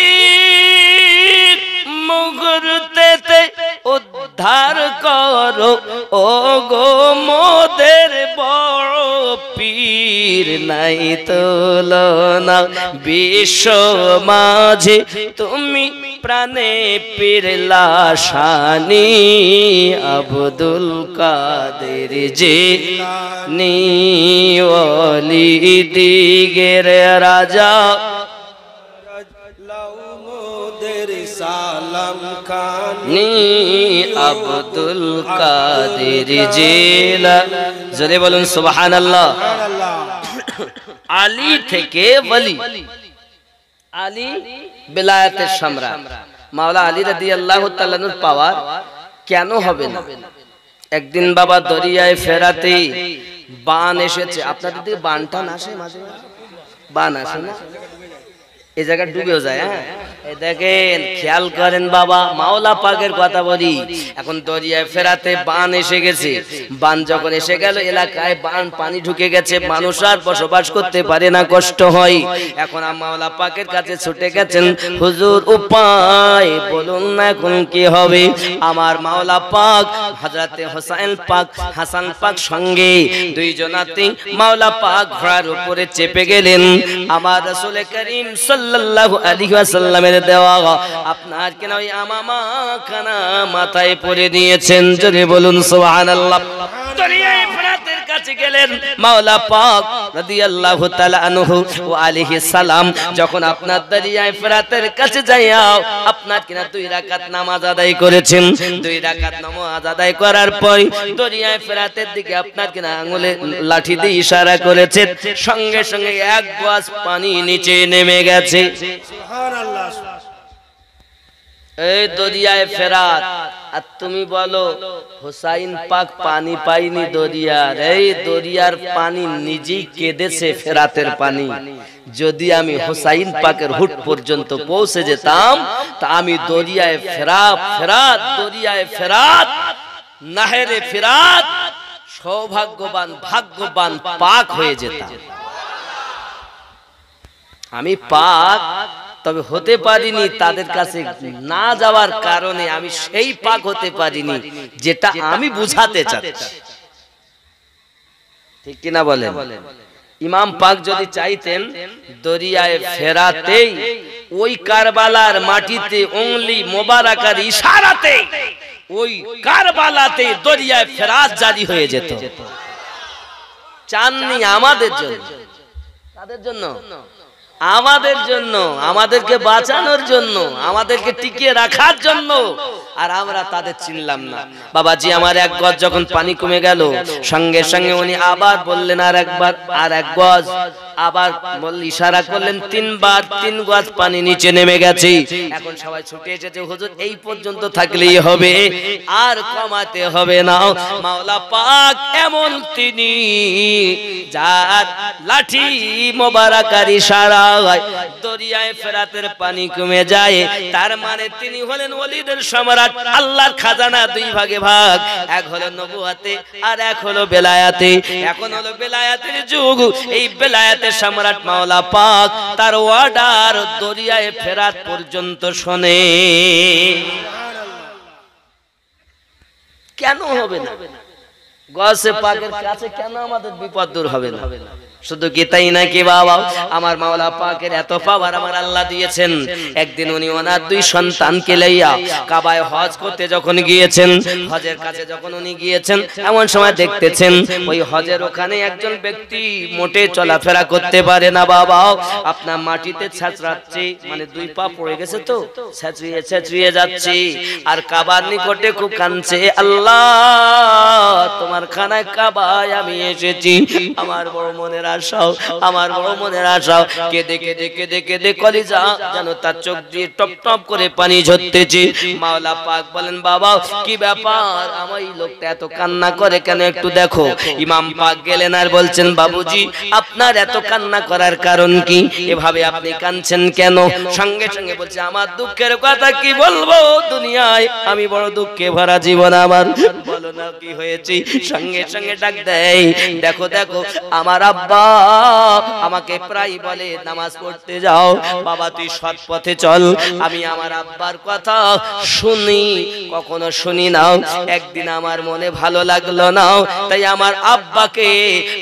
মুহূর্তেতে উদ্ধার করো ও গো মোদের বড় পীর, নাই তুলনা বিশ্ব মাঝে তুমি প্রাণে পীর লাশানি আব্দুল কাদের জিলানী, ওলি দিগের রাজা সালাম খানি আব্দুল কাদের জিলানী। জোরে বলুন সুবহানাল্লাহ। আলী থেকে ওলি, আলী বেলায়েতের সম্রাট মাওলা আলী রাদিয়াল্লাহু তাআলা আনহুর পাওয়ার কেন হবে না? একদিন বাবা দরিয়ায় ফেরাতে বান এসেছে। আপনাদের দিকে বানটা আসে মাঝে মাঝে? বান আসে না? এই জায়গা ডুবেও যায়। হ্যাঁ, দেখেন, খেয়াল করেন বাবা, মাওলা পাকের কথা বলি। এখন দরিয়ায় ফেরাতে বান এসে গেছে। বান যখন এসে গেল, এলাকায় বান পানি ঢুকে গেছে, মানুষ আর বসবাস করতে পারে না, কষ্ট হয়। এখন মাওলা পাকের কাছে ছুটে গেছেন, হুজুর উপায় বলুন না, এখন কি হবে? আমার মাওলা পাক হযরতে হোসেন পাক, হাসান পাক সঙ্গে দুইজনাতে মাওলা পাক ঘোড়ার উপরে চেপে গেলেন। আমার রাসূল করিম সাল্লাল্লাহু আলাইহি ওয়াসাল্লামের দেওয়া আপনার কেন ওই আমামা খানা মাথায় পরে নিয়েছেন। জোরে বলুন সুবহানাল্লাহ। দরিয়ায়ে ফেরাতের কাছে গেলেন মাওলা পাক রাদিয়াল্লাহু তাআলা আনহু ওয়া আলাইহিস সালাম। যখন আপনার দরিয়ায়ে ফেরাতের কাছে যাইয়া আপনার কিনা 2 রাকাত নামাজ আদায় করেছেন, 2 রাকাত নামাজ আদায় করার পর দরিয়ায়ে ফেরাতের দিকে আপনার কিনা আঙ্গুলে লাঠি দিয়ে ইশারা করেছেন, সঙ্গে সঙ্গে 1 গাছ পানি নিচে নেমে গেছে। সুবহানাল্লাহ। এই দরিয়ায়ে ফেরাত আর তুমি বলো হুসাইন পাক পানি পাইনি দরিয়ার, এই দরিয়ার পানি নিজেই কেঁদেছে ফেরাতের পানি। যদি আমি হুসাইন পাকের হুট পর্যন্ত পৌঁছে যেতাম তা আমি দরিয়ায় ফেরাত দরিয়ায় ফেরাত নাহেরে ফেরাত সৌভাগ্যবান ভাগ্যবান পাক হয়ে যেতাম। আমি পাক তবে হতে পারিনি, তাদের কাছে না যাওয়ার কারণে আমি সেই পাক হতে পারিনি যেটা আমি বুঝাতে চাচ্ছি, ঠিক কিনা বলেন? ইমাম পাক যদি চাইতেন দরিয়ায় ফেরাতেই ওই কারবালার মাটিতে উংলি মোবারকার ইশারাতে ওই কারবালাতে দরিয়ায় ফেরাত জারি হয়ে যেত। চাননি আমাদের জন্য, তাদের জন্য, আমাদের জন্য, আমাদেরকে বাঁচানোর জন্য, আমাদেরকে টিকিয়ে রাখার জন্য, আর আমরা তাদের চিনলাম না। বাবাজি আমার এক গজ যখন পানি কমে গেল সঙ্গে সঙ্গে উনি আবার বললেন আর একবার, আর এক গজ, আবার বললেন, ইশারা করলেন তিনবার, 3 গজ পানি নিচে নেমে গেছে। এখন সবাই ছুটে এসেছে, হুজুর এই পর্যন্ত থাকলেই হবে, আর কমাতে হবে না। মাওলা পাক এমন তিনি যার লাঠি মোবারকার ইশারায় দরিয়ায় ফেরাতের পানি কমে যায়, তার মানে তিনি হলেন ওলিদের সম্রাট। আল্লাহর খাজানা 2 ভাগে ভাগ, এক হলো নবুয়াতে আর এক হলো বেলায়াতে। এখন হলো বেলায়াতের যুগ, এই বেলায়াতের সম্রাট মাওলা পাক তার অর্ডার দরিয়ায় ফেরাত পর্যন্ত শোনে। কেন হবে না? গসে পাকের কাছে কেন আমাদের বিপদ দূর হবে না? শুধু কি তাই নাকি বাবা, আমার মাওলা পাকের এত পাওয়ার আমার আল্লাহ দিয়েছেন। একদিন উনি ওনার 2 সন্তানকে লইয়া কাবায় হজ করতে যখন গিয়েছেন, হজের কাছে যখন উনি গিয়েছেন, এমন সময় দেখতেছেন ওই হজের ওখানে একজন ব্যক্তি মোটে চলাফেরা করতে পারে না বাবা, আপনার মাটিতে ছাঁচড়াচ্ছে, মানে 2 পা পড়ে গেছে তো ছাঁচড়িয়ে ছাঁচড়িয়ে যাচ্ছে, আর কাবার নিকটে খুব কাঁদছে, আল্লাহ তোমার খানায় কাবায় আমি এসেছি, আমার বড় মনের আশাও, আমার বড় মনের আশাও, কেঁদে কেঁদে কেঁদে কেঁদে কলিজা যেন তার চোখ দিয়ে টপ টপ করে পানি ঝরতেছে। মাওলা পাক বলেন, বাবা কি ব্যাপার, আমার এই লোকটা এত কান্না করে কেন, একটু দেখো। ইমাম পাক গেলেন আর বলছেন, বাবুজি আপনার এত কান্না করার কারণ কি, এভাবে আপনি কাঁদছেন কেন? সঙ্গে সঙ্গে বলছে, আমার দুঃখের কথা কি বলবো, দুনিয়ায় আমি বড় দুঃখে ভরা জীবন আমার, বলো না কি হয়েছে। সঙ্গে সঙ্গে ডাক দেয়, দেখো দেখো আমার আব্বা আমাকে প্রায় বলে নামাজ পড়তে যাও, বাবা তুই সৎ পথে চল। আমি আমার আব্বার কথা শুনি, কখনো শুনি না। একদিন আমার মনে ভালো লাগলো না, তাই আমার আব্বাকে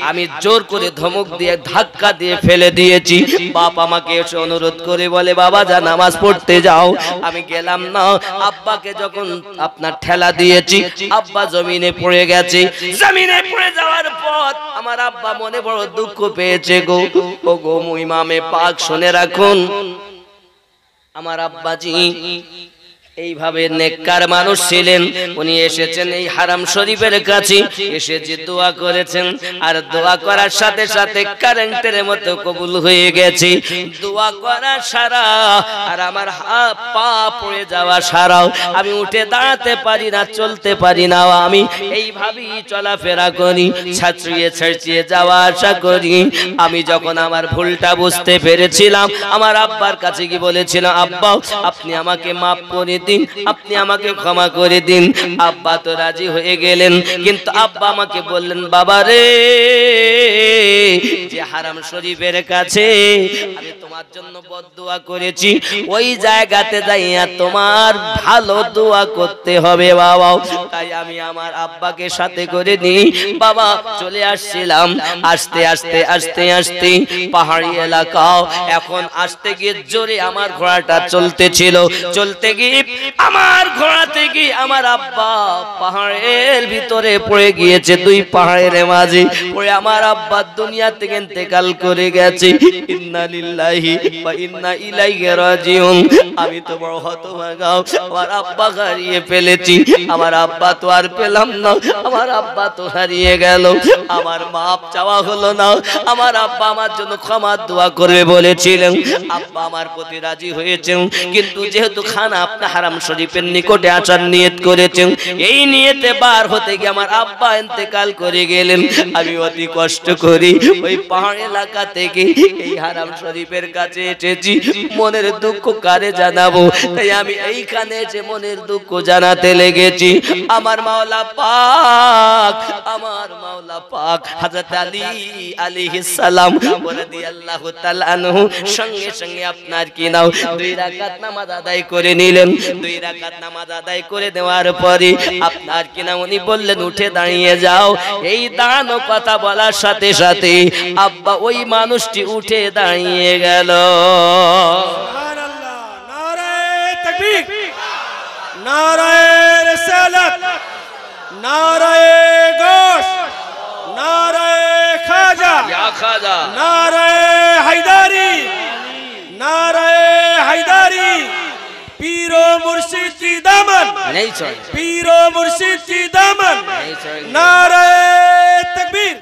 আমি জোর করে ধমক দিয়ে ধাক্কা দিয়ে ফেলে দিয়েছি। বাপ আমাকে এসে অনুরোধ করে বলে, বাবা যা নামাজ পড়তে যাও। আমি গেলাম না, আব্বাকে যখন আপনার ঠেলা দিয়েছি, আব্বা জমিনে পড়ে গেছে। জমিনে পড়ে যাওয়ার পর আমার আব্বা মনে বড় দুঃখ পেয়েছে গো। ও গো ইমামে পাক শুনে রাখুন, আমার আব্বাজি এইভাবে নেককার মানুষ ছিলেন। উনি এসেছেন এই হারাম শরীফের কাছে, এসে যে দোয়া করেছেন, আর দোয়া করার সাথে সাথে কারেন্টের মতো কবুল হয়ে গেছে। দোয়া করা সারা আর আমার পা পড়ে যাওয়া সারাও, আমি উঠে দাঁড়াতে পারি না, চলতে পারি না, আমি এইভাবেই চলাফেরা করি, ছাঁচড়িয়ে ছাঁচড়িয়ে যাওয়া আসা করি। আমি যখন আমার ভুলটা বুঝতে পেরেছিলাম, আমার আব্বার কাছে কি বলেছিলাম, আব্বা আপনি আমাকে মাফ করে দিন, আপনি আমাকে ক্ষমা করে দিন। আব্বা তো রাজি হয়ে গেলেন, কিন্তু আব্বা আমাকে বললেন, বাবা রে, যে হারাম শরীফের কাছে আমি তোমার জন্য বদদুয়া করেছি, ওই জায়গাতে যাইয়া তোমার ভালো দোয়া করতে হবে বাবা। তাই আমি আমার আব্বাকে সাথে করে নিই বাবা চলে আসছিলাম। আস্তে আস্তে আস্তে আস্তে পাহাড়ি এলাকা, এখন আসতে গিয়ে জোরে আমার ঘোড়াটা চলতেছিল, চলতে গিয়ে আমার ঘোড়া থেকে আমার আব্বা পাহাড়ের ভিতরে পড়ে গিয়েছে। 2 পাহাড়ের মাঝে পড়ে আমার আব্বা দুনিয়া থেকে ইন্তেকাল করে গেছে। ইন্না লিল্লাহি ওয়া ইন্না ইলাইহি রাজিউন। আমি তো বড় হতভাগা, আমার আব্বা হারিয়ে ফেলেছি, আমার আব্বা তো আর পেলাম না, আমার আব্বা তো হারিয়ে গেল। আমার মাপ চাওয়া হলো না, আমার আব্বা আমার জন্য ক্ষমা দোয়া করবে বলেছিলেন। আব্বা আমার প্রতি রাজি হয়েছেন, কিন্তু যেহেতু খানা আপনি হারাম হারাম শরীফের নিকটে আসার নিয়ত করেছেন। এই নিয়তে বার হতে গিয়ে আমার আব্বা ইন্তেকাল করে গেলেন। আমি অতি কষ্ট করি ওই পাহাড় এলাকা থেকে এই হারাম শরীফের কাছে এসেছি। মনের দুঃখ কারে জানাবো, তাই আমি এইখানে এসে মনের দুঃখ জানাতে লেগেছি। আমার মাওলা পাক, আমার মাওলা পাক হযরত আলী আলাইহিস সালাম রাদিয়াল্লাহু তাআলা আনহু সঙ্গে সঙ্গে আপনার কি নাও 2 রাকাত নামাজ আদায় করে নিলেন। 2 রাকাত নামাজ আদায় করে দেওয়ার পরে আপনার কি না উনি বললেন উঠে দাঁড়িয়ে যাও। এই দাঁড়ানো কথা বলার সাথে সাথে আব্বা ওই মানুষটি উঠে দাঁড়িয়ে গেল। সুবহানাল্লাহ, নারায়ে তাকবীর, নারায়ে রিসালাত, নারায়ে গোশ, নারায়ে খাজা, ইয়া খাজা, নারায়ে হায়দারি, নারায়ে হায়দারি, পীর ও মুর্শিদ কি দামন, নেই চল, পীর ও মুর্শিদ কি দামন, নেই চল। নারায়ে তাকবীর।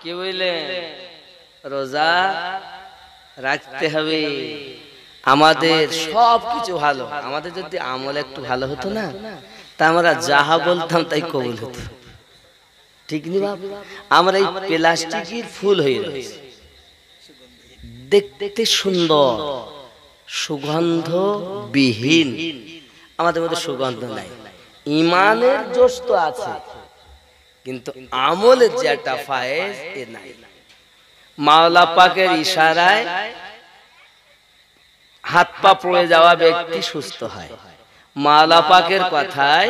কি বললেন? রোজা রাখতে হবে। আমাদের সব কিছু ভালো, আমাদের যদি আমল একটু ভালো হতো না, তা আমরা যাহা বলতাম তাই কবুল হতো। ঠিক নি বাপ? আমরা এই প্লাস্টিকের ফুল হয়ে রয়েছে, দেখতে সুন্দর, সুগন্ধ বিহীন। আমাদের মধ্যে সুগন্ধ নাই। ইমানের জোশ তো আছে, কিন্তু আমলের যে একটা ফায়েজ এ নাই। মাওলা পাকের ইশারায় হাত পা পড়ে যাওয়া ব্যক্তি সুস্থ হয়। মাওলা পাকের কথায়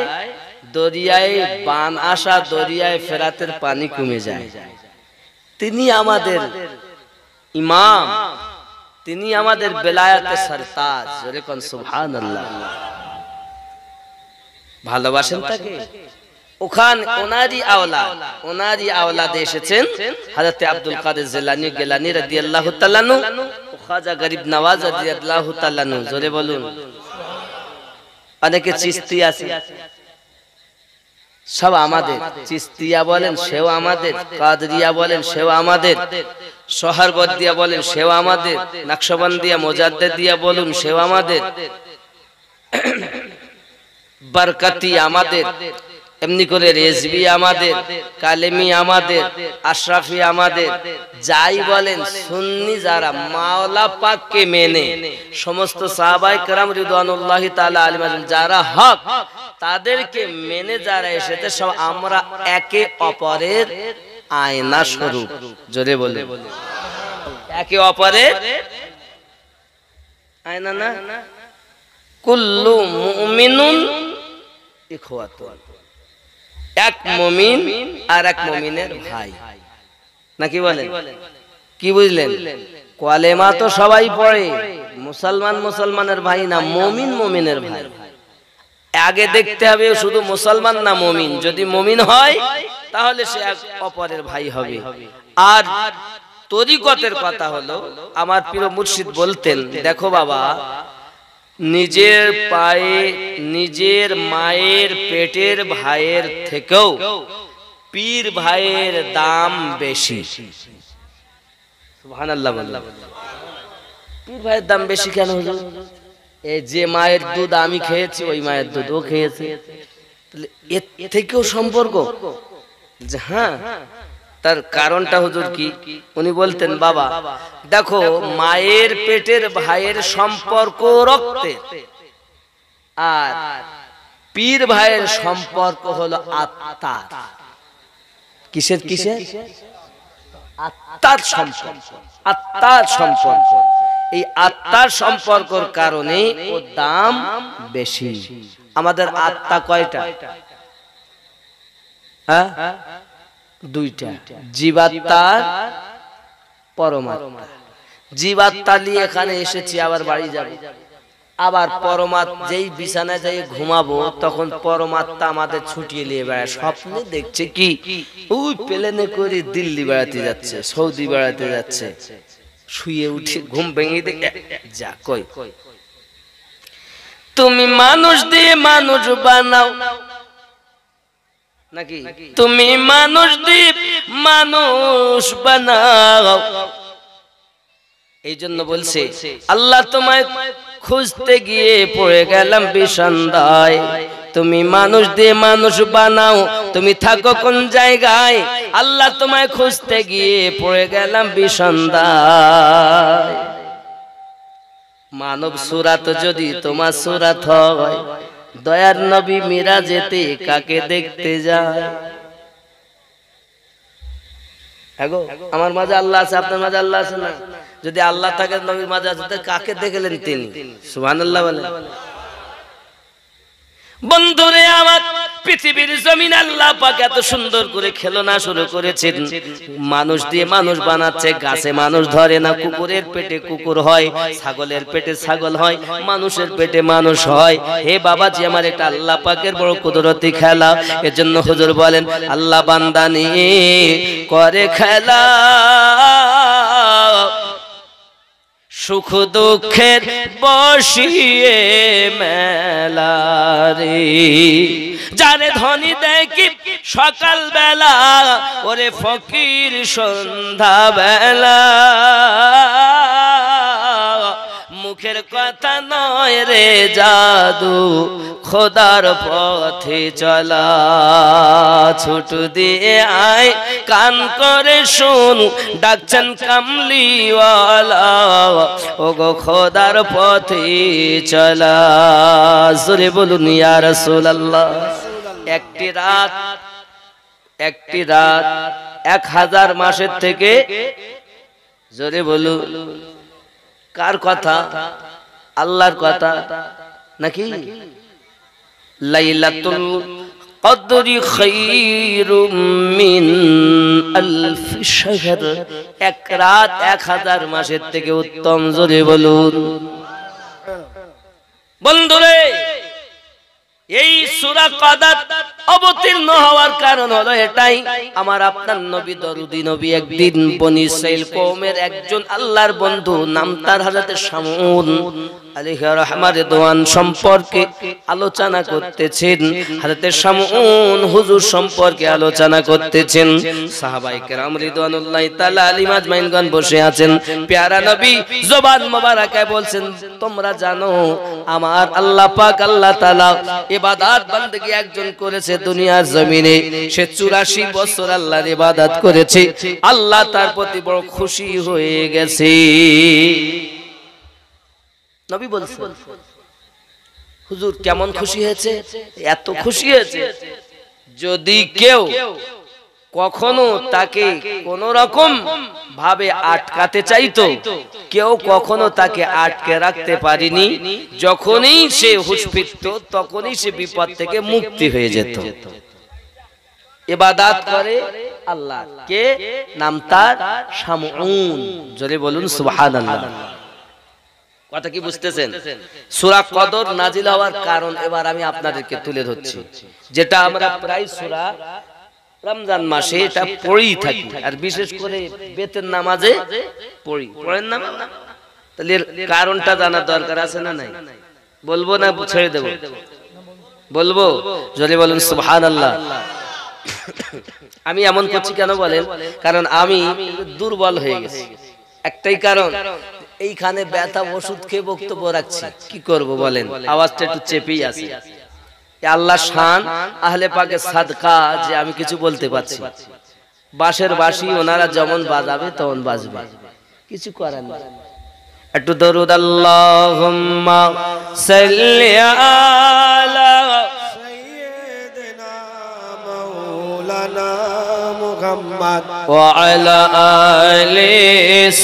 দরিয়ায় বান আসা, দরিয়ায় ফেরাতের পানি কমে যায়। তিনি আমাদের ইমাম, তিনি আমাদের বেলায়েতের সরতাজ। জোরে কোন সুবহানাল্লাহ। ভালোবাসেন তাকে? ওখানে ওনারই আওলাদ এসেছেন হযরত আব্দুল কাদের জিলানী রাদিয়াল্লাহু তাআলা আনহু, খাজা গরিব নওয়াজ রাদিয়াল্লাহু তাআলা আনহু। জোরে বলুন। অনেকে চিশতি আছে, সব আমাদের। চিশতিয়া বলেন সেও আমাদের, কাদরিয়া বলেন সেও আমাদের, সোহরবর্দিয়া বলেন সেও আমাদের, নকশবন্দিয়া মুজাদ্দিদিয়া বলুন সেও আমাদের, বরকতি আমাদের, এমনি করে রেজবি আমাদের, কালেমি আমাদের, আশরাফি আমাদের। যাই বলেন সুন্নি যারা মাওলা পাককে মেনে, সমস্ত সাহাবায়ে কেরাম রিদওয়ানুল্লাহি তাআলা আলাইহিম যারা হক, তাদেরকে মেনে যারা এসেছে, সব আমরা একে অপরের আয়না স্বরূপ। জোরে বলে, একে অপরের আয়না না? কুল্লু মুমিনুন ইখওয়াতুন। এক মুমিন আর এক মুমিনের ভাই, নাকি বলেন? কি বুঝলেন? কলেমা তো সবাই পড়ে, মুসলমান মুসলমানের ভাই না, মুমিন মুমিনের ভাই। আগে দেখতে হবে শুধু মুসলমান না মুমিন। যদি মুমিন হয় তাহলে সে এক অপরের ভাই হবে। আর তরিকতের কথা হলো, আমার প্রিয় মুর্শিদ বলতেন, দেখো বাবা, নিজের পায়ে, নিজের মায়ের পেটের ভাইয়ের থেকেও পীর ভাইয়ের দাম বেশি। সুবহানাল্লাহ বললাম। পীর ভাইয়ের দাম বেশি কেন হুজুর? এই যে মায়ের দুধ আমি খেয়েছি, ওই মায়ের দুধ ও খেয়েছে, এর থেকেও সম্পর্ক। হ্যাঁ, তার কারণটা হুজুর কি? উনি বলতেন, বাবা দেখো, মায়ের পেটের ভাইয়ের সম্পর্ক রক্তের, আর পীর ভাইয়ের সম্পর্ক হলো আত্মার। কিসের কিসের? আত্মার সম্পর্ক। আত্মার সম্পর্ক। এই আত্মার সম্পর্কের কারণে ও দাম বেশি। আমাদের আত্মা কয়টা? হ্যাঁ, দুইটা, জীবাত্মা, পরমাত্মা। জীবাত্মা নিয়ে এখানে এসেছি, আবার বাড়ি যাব। আবার পরমাত্মা, যেই বিছানায় যাই ঘুমাবো, তখন পরমাত্মা আমাদের ছুটিয়ে নিয়ে বেড়ায়। স্বপ্নে দেখছে কি ওই প্লেনে করে দিল্লি বেড়াতে যাচ্ছে, সৌদি বেড়াতে যাচ্ছে। শুয়ে উঠে ঘুম ভেঙে দেখে যা কই, তুমি মানুষ দিয়ে মানুষ বানাও নাকি? তুমি মানুষ দিয়ে মানুষ বানাও, এই জন্য বলছে আল্লাহ তোমায় খুঁজতে গিয়ে পড়ে গেলাম বিষান্দায়, তুমি মানুষ দিয়ে মানুষ বানাও, তুমি থাকো কোন জায়গায়, আল্লাহ তোমায় খুঁজতে গিয়ে পড়ে গেলাম বিষান্দায়। মানব সুরাত যদি তোমার সুরাত হয়, দয়ার নবী মিরাজেতে কাকে দেখতে যায়? আমার মাঝে আল্লাহ আছে, আপনার মাঝে আল্লাহ আছে না? যদি আল্লাহ থাকে নবীর মাঝে আছে, কাকে দেখলেন তিনি? সুবহানাল্লাহ বলেন। বন্ধুরে আমার, পৃথিবীর জমিন আল্লাহ পাক এত সুন্দর করে খেলনা শুরু করেছেন, মানুষ দিয়ে মানুষ বানাচ্ছে। গাছে মানুষ ধরে না, কুকুরের পেটে কুকুর হয়, ছাগলের পেটে ছাগল হয়, মানুষের পেটে মানুষ হয়। হে বাবাজি আমার, এটা আল্লাহ পাকের বড় কুদরতি খেলা। এজন্য হুজুর বলেন আল্লাহ বান্দা নিয়ে করে খেলা, সুখ দুঃখের বসিয়ে মেলা রে। যারে ধনী দেখি সকাল বেলা, ওরে ফকির সন্ধ্যা বেলা। মুখের কথা নয় রে জাদু, খোদার পথে চলা। ছুট দিয়ে আয় কান করে শোন, ডাকছেন কামলিওয়ালা, ওগো খোদার পথে চলা। জোরে বলুন ইয়া রাসূলুল্লাহ। একটি রাত 1000 মাসের থেকে, জোরে বলুন কার কথা? আল্লাহর কথা নাকি? লাইলাতুল কদরি খায়রুম মিন আলফি শাহর, এক রাত 1000 মাসের থেকে উত্তম। জোরে বলুন। বন্ধুরে, এই সূরা কদর অবতীর্ণ হওয়ার কারণ হলো এটাই, আমার আপনার নবী দরুদি নবী একদিন বনি ইসরাইল কওমের একজন আল্লাহর বন্ধু, নাম তার হযরত শামউন আলাইহি রাহমাত রিদওয়ান সম্পর্কে আলোচনা করতেছেন। হযরত শামউন হুজুর সম্পর্কে আলোচনা করতেছেন। সাহাবায়ে কেরাম রিদওয়ানুল্লাহি তাআলা আলাইহিম আজমাইনগণ বসে আছেন। প্যারা নবী জবান মোবারকায় বলছেন, তোমরা জানো আমার আল্লাহ পাক আল্লাহ তাআলা ইবাদত বান্দেগী একজন করেছে দুনিয়ার জমিনে, সে 84 বছর আল্লাহর ইবাদত করেছে, আল্লাহ তার প্রতি বড় খুশি হয়ে গেছে। নবী বলছেন, হুজুর কেমন খুশি হয়েছে? এত খুশি হয়েছে, যদি কেউ কখনো তাকে কোন রকম ভাবে আটকাতে চাইতো, কেউ কখনো তাকে আটকে রাখতে পারেনি। যখনই সে হুঁশ ফিরত, তখনই সে বিপদ থেকে মুক্তি হয়ে যেত। ইবাদত করে আল্লাহ, কে? নাম তার শামউন। জোরে বলুন সুবহানাল্লাহ। কথা কি বুঝতেছেন? সূরা কদর নাজিল হওয়ার কারণ এবার আমি আপনাদেরকে তুলে ধরছি, যেটা আমরা প্রায় সূরা রমজান মাসে এটা পড়েই থাকি, আর বিশেষ করে বেতের নামাজে পড়ি। পড়েন না? তাহলে কারণটা জানার দরকার আছে না নাই? বলবো না ছেড়ে দেব? বলবো। জোরে বলুন সুবহানাল্লাহ। আমি এমন করছি কেন বলেন? কারণ আমি দুর্বল হয়ে গেছি। একটাই কারণ, এইখানে ব্যথা ওষুধ খেয়ে বক্তব্য রাখছি, কি করব বলেন? আওয়াজটা একটু চেপেই আছে। আল্লাহ শান, আহলে পাকের সাদকা যে আমি কিছু বলতে পারছি। বাঁশের বাঁশি ওনারা যেমন বাজাবে তেমন বাজবে, কিছু করার নেই। একটু দরুদ আল্লাহুম্মা সাল্লি আলা সাইয়্যিদিনা মাওলানা মুহাম্মদ ওয়া আলা আলি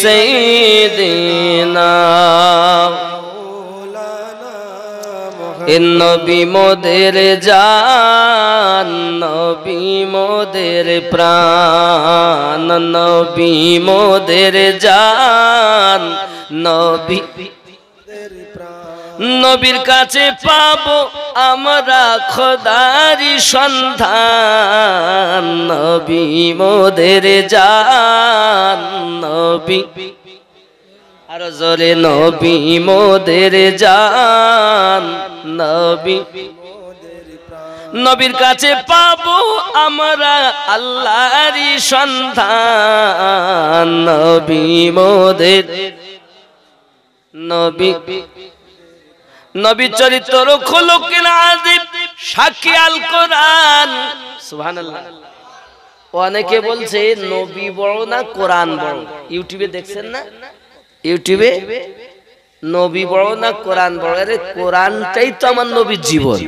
সাইয়্যিদিনা। নবী মোদের জান, নবী মোদের প্রাণ, নবী মোদের জান, নবী নবীর কাছে পাবো আমরা খোদারি সন্ধান, নবী মোদের জান, নবী আর জোরে নবী মোদের জান, নবী নবীর কাছে পাবো আমরা আল্লাহরই সন্ধান, নবী মোদের নবী নবী চরিত্র খুলুকিন আযীম সাক্ষী আল কোরআন সুবহানাল্লাহ। অনেকে বলছে নবী বড় না কোরআন বড়, ইউটিউবে দেখছেন না, ইউটিউবে নবী বড় না কোরআন বড়, আরে কোরআনটাই তো আমার নবীর জীবন।